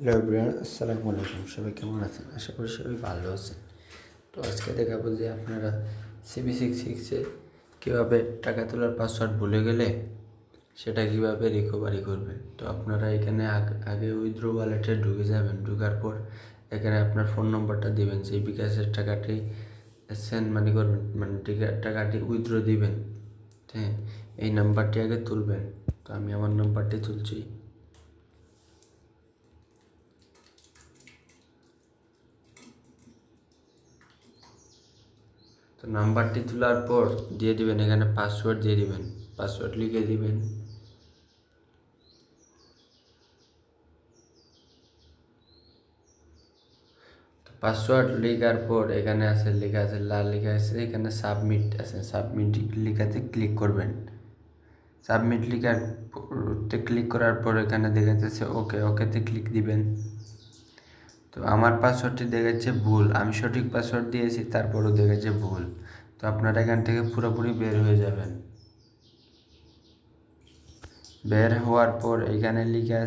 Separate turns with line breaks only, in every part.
Hello everyone, আসসালামু আলাইকুম। সবাই কেমন আছেন? আশা করি সবাই ভালো আছেন। তো আজকে দেখাবো যে আপনারা CB66-এ কীভাবে টাকা তোলার পাসওয়ার্ড ভুলে গেলে সেটা কীভাবে রিকভারি করবেন। তো আপনারা এখানে আগে উইথড্র ওয়ালেটে ঢুকে যাবেন। ঢোকার পর এখানে আপনার ফোন নম্বরটা দিবেন, সেই বিকাশের টাকাটি সেন্ড মানি করবেন, মানে টাকাটি উইথড্র দিবেন। হ্যাঁ, এই নাম্বারটি আগে তুলবেন। তো আমি আমার নাম্বারটি তুলছি। তো নাম্বারটি তোলার পর দিয়ে দিবেন, এখানে পাসওয়ার্ড দিয়ে দিবেন, পাসওয়ার্ড লিখে দিবেন। পাসওয়ার্ড লেখার পর এখানে লেখা আছে লাল লেখা আছে, এখানে সাবমিট আছে, সাবমিট লেখাতে ক্লিক করবেন। সাবমিট লেখাতে ক্লিক করার পর এখানে দেখা যাচ্ছে ওকেতে ক্লিক দিবেন। তো আমার পাসওয়ার্ডটি দেখাচ্ছে ভুল, আমি সঠিক পাসওয়ার্ড দিয়েছি, তারপরও দেখাচ্ছে ভুল। তো আপনারা এখান থেকে পুরোপুরি বের হয়ে যাবেন। বের হওয়ার পর এখানে লেখা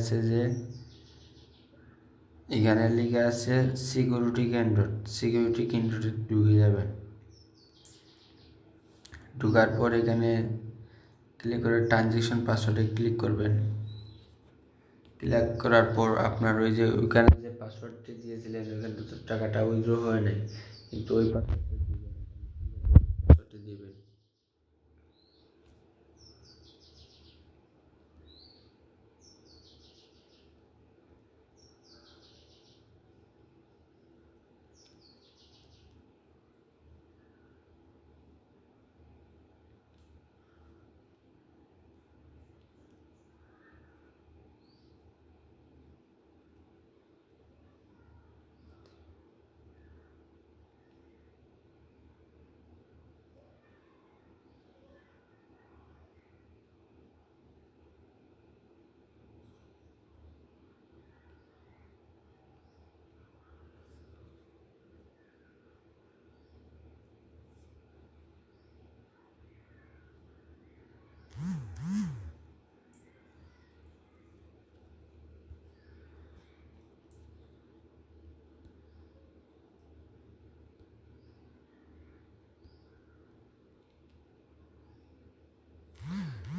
আছে সিকিউরিটি কেন্দ্রে ঢুকে যাবেন। ঢোকার পর এখানে ক্লিক করে ট্রানজ্যাকশন পাসওয়ার্ডে ক্লিক করবেন। ক্লিক করার পর আপনার ওইখানে যে পাসওয়ার্ডটি দিয়েছিলেন ওইখানে তো টাকাটা উইথড্র হয় নাই, কিন্তু ওই পাসওয়ার্ডটি দিবেন।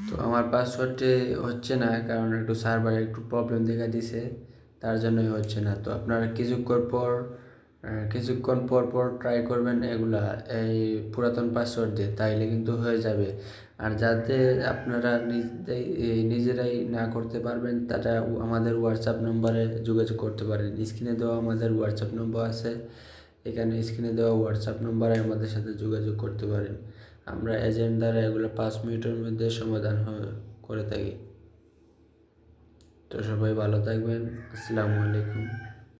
তো আমার পাসওয়ার্ডটি হচ্ছে না, কারণ একটু সার্ভারে একটু প্রবলেম দেখা দিছে, তার জন্যই হচ্ছে না। তো আপনারা কিছুক্ষণ পর ট্রাই করবেন এগুলা, এই পুরাতন পাসওয়ার্ড দিয়ে, তাইলে কিন্তু হয়ে যাবে। আর যাতে আপনারা নিজেরাই না করতে পারবেন, তারা আমাদের হোয়াটসঅ্যাপ নম্বরে যোগাযোগ করতে পারেন। স্ক্রিনে দেওয়া আমাদের হোয়াটসঅ্যাপ নম্বর আছে, এখানে স্ক্রিনে দেওয়া হোয়াটসঅ্যাপ নম্বরে আমাদের সাথে যোগাযোগ করতে পারেন। আমরা এজেন্ট দ্বারা এগুলো 5 মিনিটের মধ্যে সমাধান করে থাকি। তো সবাই ভালো থাকবেন। আসসালামু আলাইকুম।